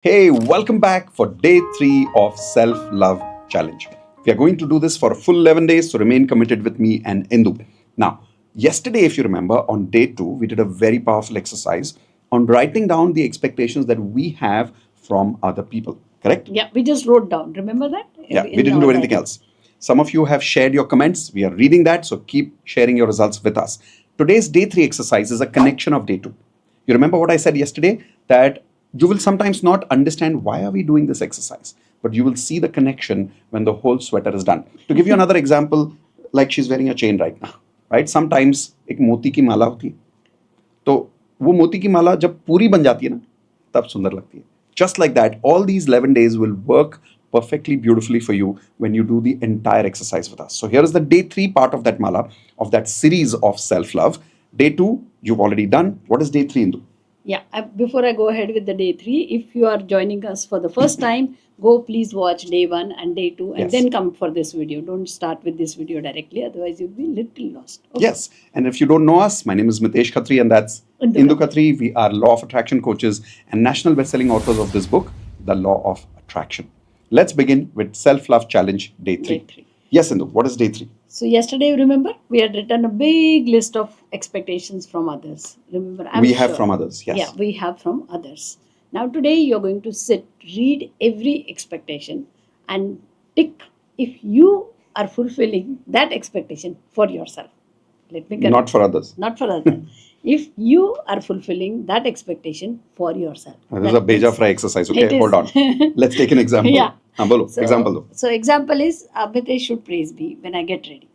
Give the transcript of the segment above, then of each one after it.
Hey, welcome back for day 3 of Self Love Challenge. We are going to do this for a full 11 days, so remain committed with me and Indu. Now, yesterday, if you remember, on day 2, we did a very powerful exercise on writing down the expectations that we have from other people. Correct? Yeah, we just wrote down. Remember that? Yeah, we In didn't our do anything diary. else. Some of you have shared your comments. We are reading that, so keep sharing your results with us. Today's day 3 exercise is a connection of day 2. You remember what I said yesterday? That you will sometimes not understand why are we doing this exercise, but you will see the connection when the whole sweater is done. To give you another example, like she's wearing a chain right now, right? Sometimes एक मोती की माला होती है, तो वो मोती की माला जब पूरी बन जाती है ना, तब सुंदर लगती है. Just like that, all these 11 days will work perfectly beautifully for you when you do the entire exercise with us. So here is the day 3 part of that mala, of that series of self-love. Day 2, you've already done. What is day 3, Indu? Yeah, before I go ahead with the day 3, if you are joining us for the first time, go please watch day 1 and day 2 and Yes. then come for this video. Don't start with this video directly, otherwise you'll be little lost. Okay. Yes. And if you don't know us, my name is Mitesh Khatri and that's Indu Indu Khatri. We are law of attraction coaches and national best-selling authors of this book, The Law of Attraction. Let's begin with Self-Love Challenge Day 3. Day 3. Yes, Indu, what is day 3? So yesterday, you remember, we had written a big list of expectations from others. Remember, We have from others, yes. Yeah, we have from others. Now today, you're going to sit, read every expectation, and tick if you are fulfilling that expectation for yourself. Let me correct. Not for others. Not for others. If you are fulfilling that expectation for yourself. This is a beja fry exercise. It Okay, is. hold on. Let's take an example. Yeah. हाँ, बोलो, So, example दो. so example is Mitesh should praise me when I get ready.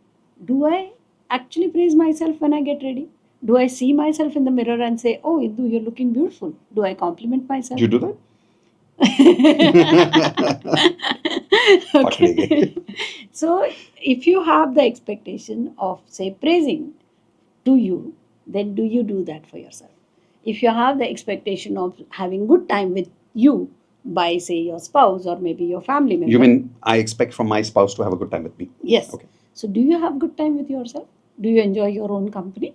Do I actually praise myself when I get ready? Do I see myself in the mirror and say, "Oh, Indu, you're looking beautiful"? Do I compliment myself? Do you do that? Okay. So if you have the expectation of say praising to you, then do you do that for yourself? If you have the expectation of having good time with you by say your spouse or maybe your family member. You mean I expect from my spouse to have a good time with me? Yes. Okay. So do you have good time with yourself? Do you enjoy your own company?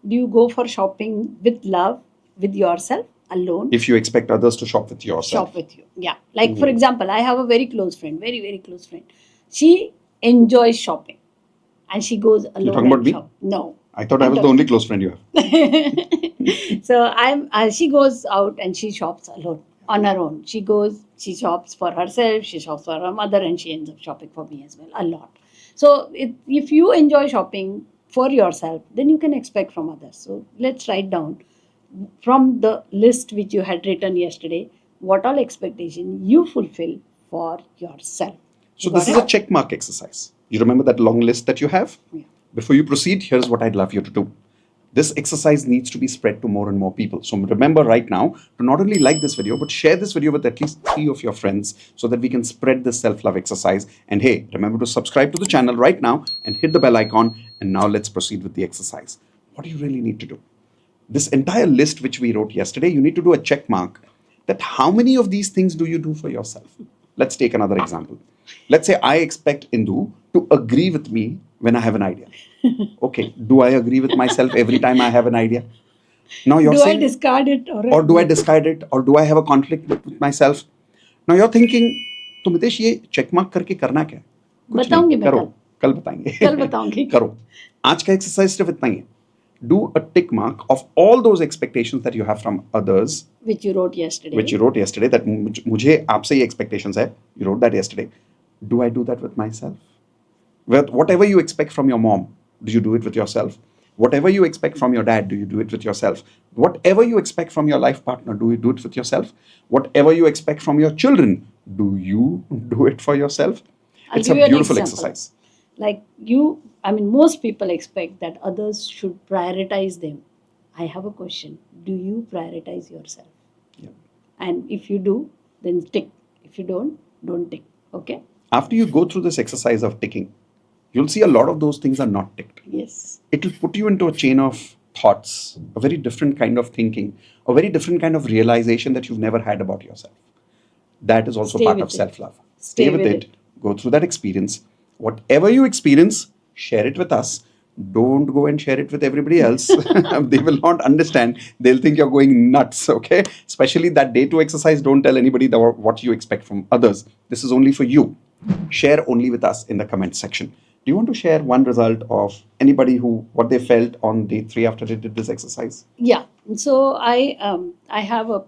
Do you go for shopping with love with yourself alone? If you expect others to shop with yourself. Shop with you. Yeah. Like for example, I have a very close friend, very, very close friend. She enjoys shopping and she goes alone. You're talking about and me? shop. No. I thought I was the only close friend you have. So she goes out and she shops alone on her own. She shops for herself, she shops for her mother, and she ends up shopping for me as well a lot. So if you enjoy shopping for yourself, then you can expect from others. So let's write down from the list which you had written yesterday what all expectation you fulfill for yourself. So You this got is it? a check mark exercise. You remember that long list that you have? Yeah. Before you proceed, here's what I'd love you to do. This exercise needs to be spread to more and more people. So remember right now to not only like this video, but share this video with at least 3 of your friends so that we can spread this self-love exercise. And hey, remember to subscribe to the channel right now and hit the bell icon. And now let's proceed with the exercise. What do you really need to do? This entire list which we wrote yesterday, you need to do a check mark that how many of these things do you do for yourself? Let's take another example. Let's say I expect Indu to agree with me when I have an idea. Okay, do I agree with myself every time I have an idea? Now you're Do I saying, discard it or do I discard it, or do I have a conflict with myself? Now you're thinking, तो मितेश ये check mark करके करना क्या है? कुछ बताऊंगी नहीं, मैं करो, कल बताएंगे. कल बताऊंगी. करो. आज का exercise सिर्फ इतना ही है. Do a tick mark of all those expectations that you have from others, which you wrote yesterday. that मुझे आपसे ये expectations है. You wrote that yesterday. Do I do that with myself? Whatever you expect from your mom, do you do it with yourself? Whatever you expect from your dad, do you do it with yourself? Whatever you expect from your life partner, do you do it with yourself? Whatever you expect from your children, do you do it for yourself? I'll It's give a you an beautiful example. exercise. Like most people expect that others should prioritize them. I have a question. Do you prioritize yourself? Yeah. And if you do, then tick. If you don't tick. Okay? After you go through this exercise of ticking, you'll see a lot of those things are not ticked. Yes. It will put you into a chain of thoughts, a very different kind of thinking, a very different kind of realization that you've never had about yourself. That is also Stay part with of it. self-love. Stay Stay with with it. Go through that experience. Whatever you experience, share it with us. don't go and share it with everybody else. They will not understand. They'll think you're going nuts, okay? Especially that day 2 exercise, don't tell anybody what you expect from others. This is only for you. Share only with us in the comment section. Do you want to share one result of anybody what they felt on day 3 after they did this exercise? Yeah. So I have a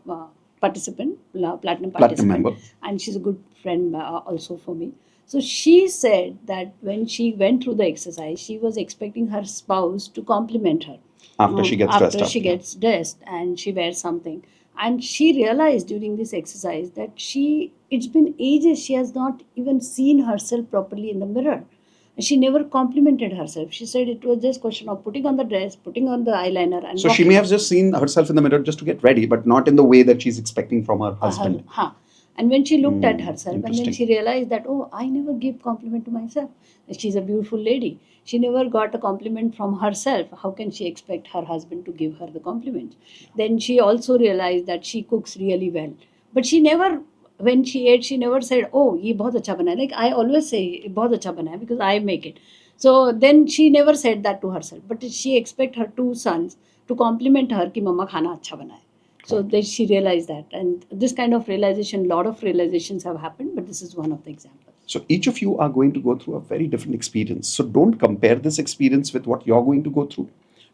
participant, platinum participant, member. and she's a good friend also for me. So she said that when she went through the exercise, she was expecting her spouse to compliment her After she gets dressed after up. she gets dressed and she wears something. And she realized during this exercise that it's been ages she has not even seen herself properly in the mirror. She never complimented herself. She said it was just question of putting on the dress, putting on the eyeliner, and So she may have just seen herself in the mirror just to get ready, but not in the way that she's expecting from her husband. And when she looked at herself, and then Interesting. she realized that, oh, I never give compliment to myself. She's a beautiful lady. She never got a compliment from herself. How can she expect her husband to give her the compliment? Then she also realized that she cooks really well. But she never, when she ate, she never said, oh, ye bahut acha bana hai. Like I always say, bahut acha bana hai because I make it. So then she never said that to herself. But she expect her two sons to compliment her कि mama खाना अच्छा बना है. So she realized that, and this kind of realization, lot of realizations have happened, but this is one of the examples. So each of you are going to go through a very different experience. So don't compare this experience with what you're going to go through.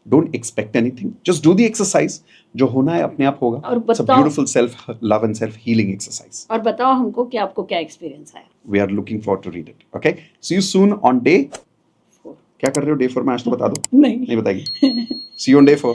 Don't expect anything. Just do the exercise. जो होना है अपने आप होगा. It's a beautiful self-love and self-healing exercise. और बताओ हमको कि आपको क्या experience आया. We are looking forward to read it. Okay. See you soon on day 4. क्या कर रहे हो day 4 में आज तो बता दो. नहीं. नहीं बताएगी. See you on day 4.